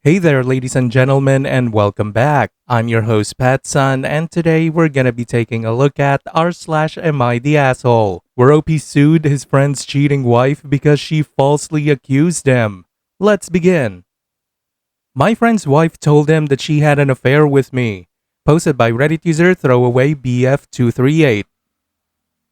Hey there, ladies and gentlemen, and welcome back. I'm your host, PattSun, and today we're gonna be taking a look at r/AmItheA, where OP sued his friend's cheating wife because she falsely accused him. Let's begin. My friend's wife told him that she had an affair with me. Posted by Reddit user ThrowawayBF238.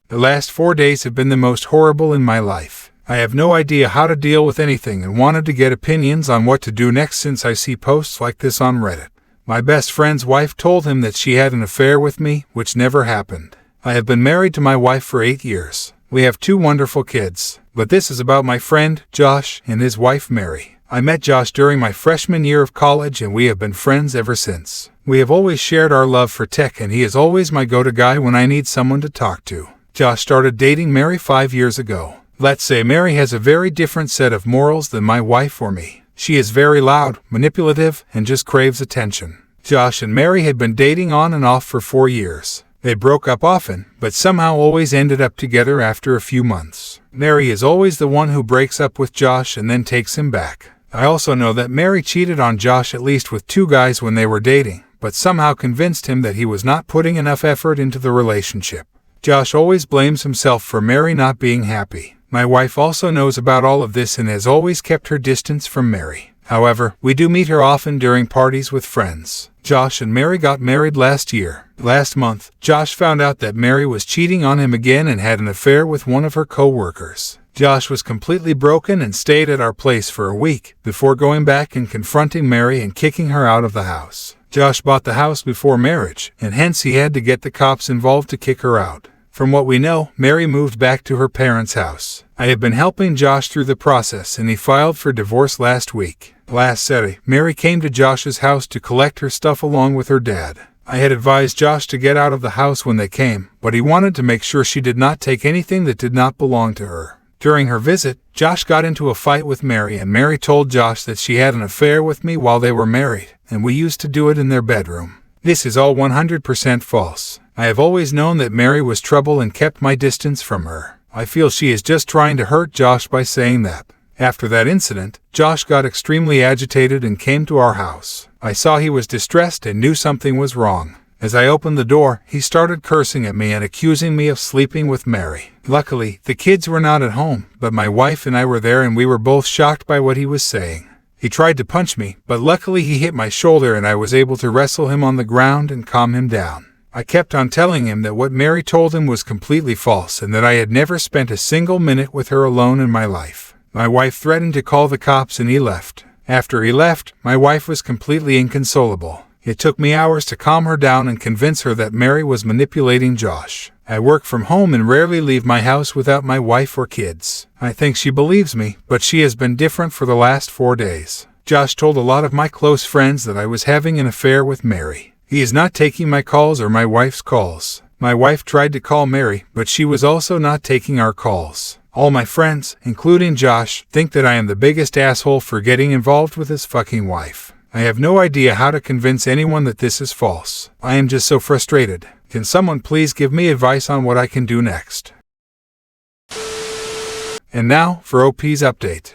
The last 4 days have been the most horrible in my life. I have no idea how to deal with anything and wanted to get opinions on what to do next since I see posts like this on Reddit. My best friend's wife told him that she had an affair with me, which never happened. I have been married to my wife for 8 years. We have 2 wonderful kids. But this is about my friend, Josh, and his wife, Mary. I met Josh during my freshman year of college and we have been friends ever since. We have always shared our love for tech and he is always my go-to guy when I need someone to talk to. Josh started dating Mary 5 years ago. Let's say Mary has a very different set of morals than my wife or me. She is very loud, manipulative, and just craves attention. Josh and Mary had been dating on and off for 4 years. They broke up often, but somehow always ended up together after a few months. Mary is always the one who breaks up with Josh and then takes him back. I also know that Mary cheated on Josh at least with 2 guys when they were dating, but somehow convinced him that he was not putting enough effort into the relationship. Josh always blames himself for Mary not being happy. My wife also knows about all of this and has always kept her distance from Mary. However, we do meet her often during parties with friends. Josh and Mary got married last year. Last month, Josh found out that Mary was cheating on him again and had an affair with one of her co-workers. Josh was completely broken and stayed at our place for a week before going back and confronting Mary and kicking her out of the house. Josh bought the house before marriage, and hence he had to get the cops involved to kick her out. From what we know, Mary moved back to her parents' house. I have been helping Josh through the process and he filed for divorce last week. Last Saturday, Mary came to Josh's house to collect her stuff along with her dad. I had advised Josh to get out of the house when they came, but he wanted to make sure she did not take anything that did not belong to her. During her visit, Josh got into a fight with Mary and Mary told Josh that she had an affair with me while they were married, and we used to do it in their bedroom. This is all 100% false. I have always known that Mary was trouble and kept my distance from her. I feel she is just trying to hurt Josh by saying that. After that incident, Josh got extremely agitated and came to our house. I saw he was distressed and knew something was wrong. As I opened the door, he started cursing at me and accusing me of sleeping with Mary. Luckily, the kids were not at home, but my wife and I were there and we were both shocked by what he was saying. He tried to punch me, but luckily he hit my shoulder and I was able to wrestle him on the ground and calm him down. I kept on telling him that what Mary told him was completely false and that I had never spent a single minute with her alone in my life. My wife threatened to call the cops and he left. After he left, my wife was completely inconsolable. It took me hours to calm her down and convince her that Mary was manipulating Josh. I work from home and rarely leave my house without my wife or kids. I think she believes me, but she has been different for the last 4 days. Josh told a lot of my close friends that I was having an affair with Mary. He is not taking my calls or my wife's calls. My wife tried to call Mary, but she was also not taking our calls. All my friends, including Josh, think that I am the biggest asshole for getting involved with his fucking wife. I have no idea how to convince anyone that this is false. I am just so frustrated. Can someone please give me advice on what I can do next? And now, for OP's update.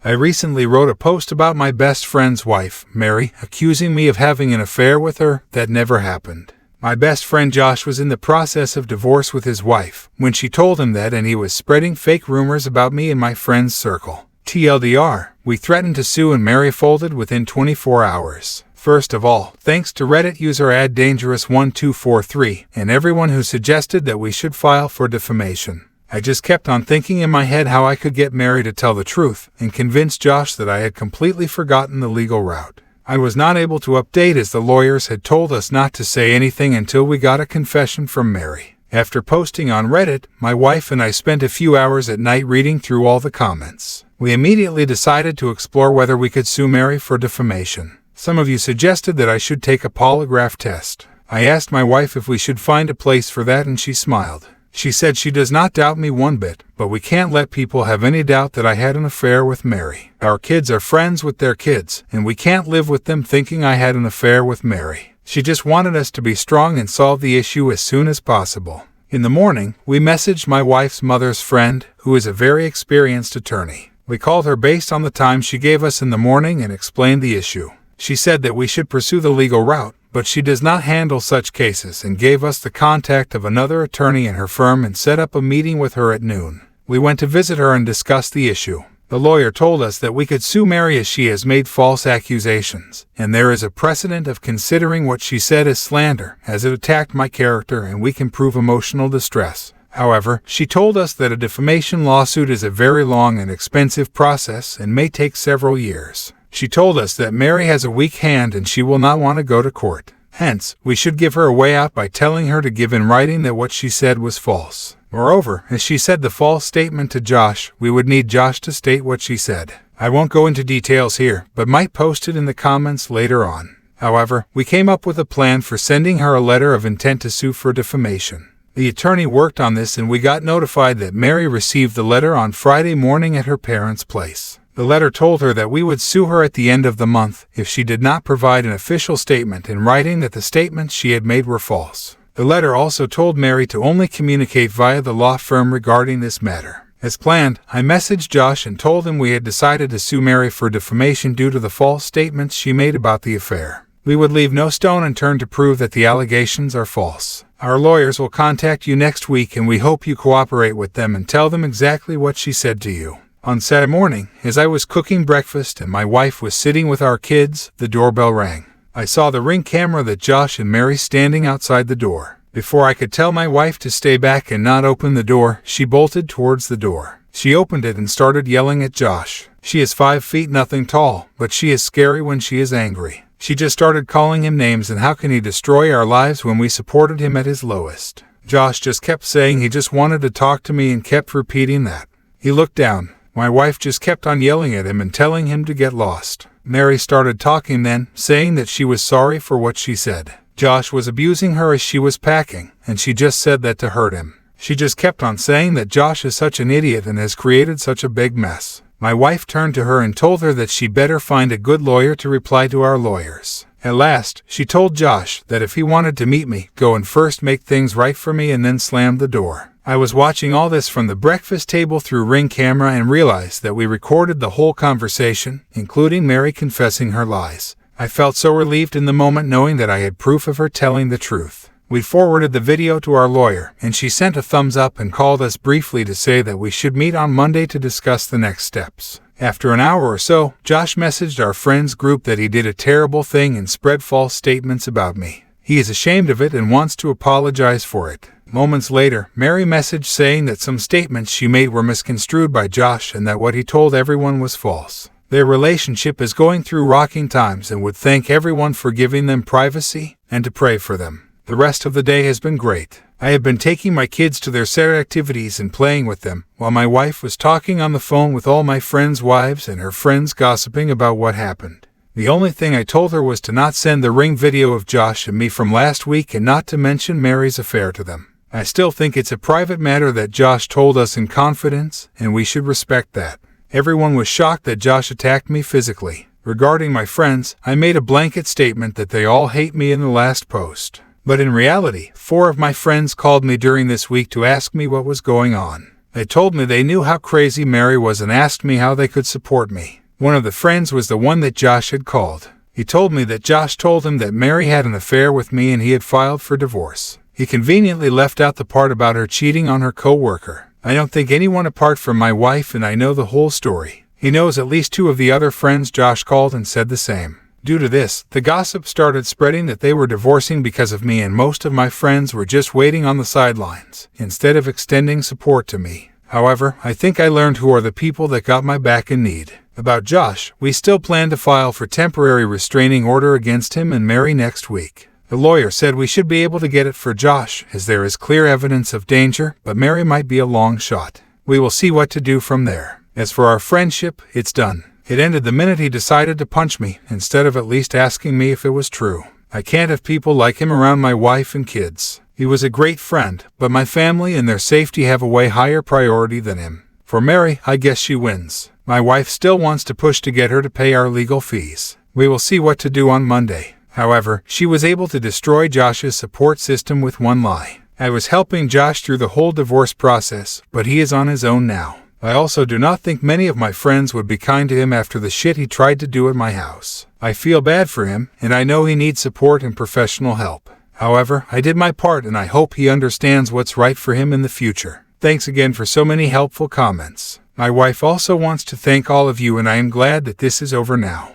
I recently wrote a post about my best friend's wife, Mary, accusing me of having an affair with her that never happened. My best friend Josh was in the process of divorce with his wife when she told him that and he was spreading fake rumors about me in my friend's circle. TLDR, we threatened to sue and Mary folded within 24 hours. First of all, thanks to Reddit user @dangerous1243 and everyone who suggested that we should file for defamation. I just kept on thinking in my head how I could get Mary to tell the truth and convince Josh that I had completely forgotten the legal route. I was not able to update as the lawyers had told us not to say anything until we got a confession from Mary. After posting on Reddit, my wife and I spent a few hours at night reading through all the comments. We immediately decided to explore whether we could sue Mary for defamation. Some of you suggested that I should take a polygraph test. I asked my wife if we should find a place for that and she smiled. She said she does not doubt me one bit, but we can't let people have any doubt that I had an affair with Mary. Our kids are friends with their kids, and we can't live with them thinking I had an affair with Mary. She just wanted us to be strong and solve the issue as soon as possible. In the morning, we messaged my wife's mother's friend, who is a very experienced attorney. We called her based on the time she gave us in the morning and explained the issue. She said that we should pursue the legal route, but she does not handle such cases and gave us the contact of another attorney in her firm and set up a meeting with her at noon. We went to visit her and discuss the issue. The lawyer told us that we could sue Mary as she has made false accusations, and there is a precedent of considering what she said as slander, as it attacked my character and we can prove emotional distress. However, she told us that a defamation lawsuit is a very long and expensive process and may take several years. She told us that Mary has a weak hand and she will not want to go to court. Hence, we should give her a way out by telling her to give in writing that what she said was false. Moreover, as she said the false statement to Josh, we would need Josh to state what she said. I won't go into details here, but might post it in the comments later on. However, we came up with a plan for sending her a letter of intent to sue for defamation. The attorney worked on this and we got notified that Mary received the letter on Friday morning at her parents' place. The letter told her that we would sue her at the end of the month if she did not provide an official statement in writing that the statements she had made were false. The letter also told Mary to only communicate via the law firm regarding this matter. As planned, I messaged Josh and told him we had decided to sue Mary for defamation due to the false statements she made about the affair. We would leave no stone unturned to prove that the allegations are false. Our lawyers will contact you next week and we hope you cooperate with them and tell them exactly what she said to you. On Saturday morning, as I was cooking breakfast and my wife was sitting with our kids, the doorbell rang. I saw the Ring camera that Josh and Mary standing outside the door. Before I could tell my wife to stay back and not open the door, she bolted towards the door. She opened it and started yelling at Josh. She is 5 feet nothing tall, but she is scary when she is angry. She just started calling him names and how can he destroy our lives when we supported him at his lowest. Josh just kept saying he just wanted to talk to me and kept repeating that. He looked down. My wife just kept on yelling at him and telling him to get lost. Mary started talking then, saying that she was sorry for what she said. Josh was abusing her as she was packing, and she just said that to hurt him. She just kept on saying that Josh is such an idiot and has created such a big mess. My wife turned to her and told her that she better find a good lawyer to reply to our lawyers. At last, she told Josh that if he wanted to meet me, go and first make things right for me and then slammed the door. I was watching all this from the breakfast table through Ring camera and realized that we recorded the whole conversation, including Mary confessing her lies. I felt so relieved in the moment knowing that I had proof of her telling the truth. We forwarded the video to our lawyer, and she sent a thumbs up and called us briefly to say that we should meet on Monday to discuss the next steps. After an hour or so, Josh messaged our friends group that he did a terrible thing and spread false statements about me. He is ashamed of it and wants to apologize for it. Moments later, Mary messaged saying that some statements she made were misconstrued by Josh and that what he told everyone was false. Their relationship is going through rocking times and would thank everyone for giving them privacy and to pray for them. The rest of the day has been great. I have been taking my kids to their Saturday activities and playing with them, while my wife was talking on the phone with all my friends' wives and her friends gossiping about what happened. The only thing I told her was to not send the Ring video of Josh and me from last week and not to mention Mary's affair to them. I still think it's a private matter that Josh told us in confidence, and we should respect that. Everyone was shocked that Josh attacked me physically. Regarding my friends, I made a blanket statement that they all hate me in the last post. But in reality, 4 of my friends called me during this week to ask me what was going on. They told me they knew how crazy Mary was and asked me how they could support me. One of the friends was the one that Josh had called. He told me that Josh told him that Mary had an affair with me and he had filed for divorce. He conveniently left out the part about her cheating on her co-worker. I don't think anyone apart from my wife and I know the whole story. He knows at least 2 of the other friends Josh called and said the same. Due to this, the gossip started spreading that they were divorcing because of me and most of my friends were just waiting on the sidelines, instead of extending support to me. However, I think I learned who are the people that got my back in need. About Josh, we still plan to file for temporary restraining order against him and Mary next week. The lawyer said we should be able to get it for Josh, as there is clear evidence of danger, but Mary might be a long shot. We will see what to do from there. As for our friendship, it's done. It ended the minute he decided to punch me, instead of at least asking me if it was true. I can't have people like him around my wife and kids. He was a great friend, but my family and their safety have a way higher priority than him. For Mary, I guess she wins. My wife still wants to push to get her to pay our legal fees. We will see what to do on Monday. However, she was able to destroy Josh's support system with one lie. I was helping Josh through the whole divorce process, but he is on his own now. I also do not think many of my friends would be kind to him after the shit he tried to do at my house. I feel bad for him, and I know he needs support and professional help. However, I did my part, and I hope he understands what's right for him in the future. Thanks again for so many helpful comments. My wife also wants to thank all of you, and I am glad that this is over now.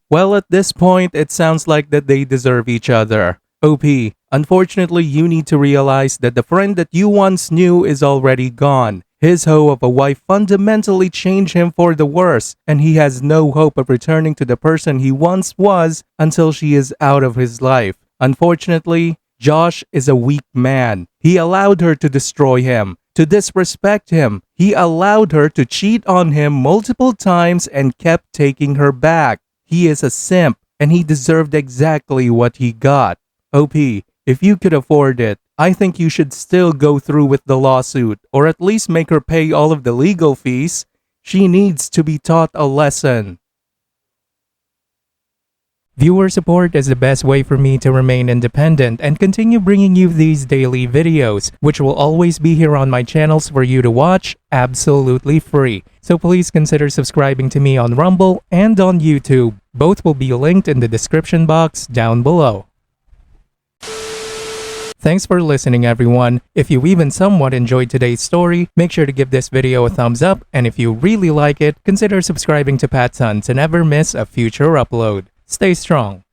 Well, at this point, it sounds like that they deserve each other. OP, unfortunately, you need to realize that the friend that you once knew is already gone. His hoe of a wife fundamentally changed him for the worse, and he has no hope of returning to the person he once was until she is out of his life. Unfortunately, Josh is a weak man. He allowed her to destroy him, to disrespect him. He allowed her to cheat on him multiple times and kept taking her back. He is a simp, and he deserved exactly what he got. OP, if you could afford it, I think you should still go through with the lawsuit, or at least make her pay all of the legal fees. She needs to be taught a lesson. Viewer support is the best way for me to remain independent and continue bringing you these daily videos, which will always be here on my channels for you to watch absolutely free. So please consider subscribing to me on Rumble and on YouTube. Both will be linked in the description box down below. Thanks for listening, everyone. If you even somewhat enjoyed today's story, make sure to give this video a thumbs up, and if you really like it, consider subscribing to PattSun to never miss a future upload. Stay strong.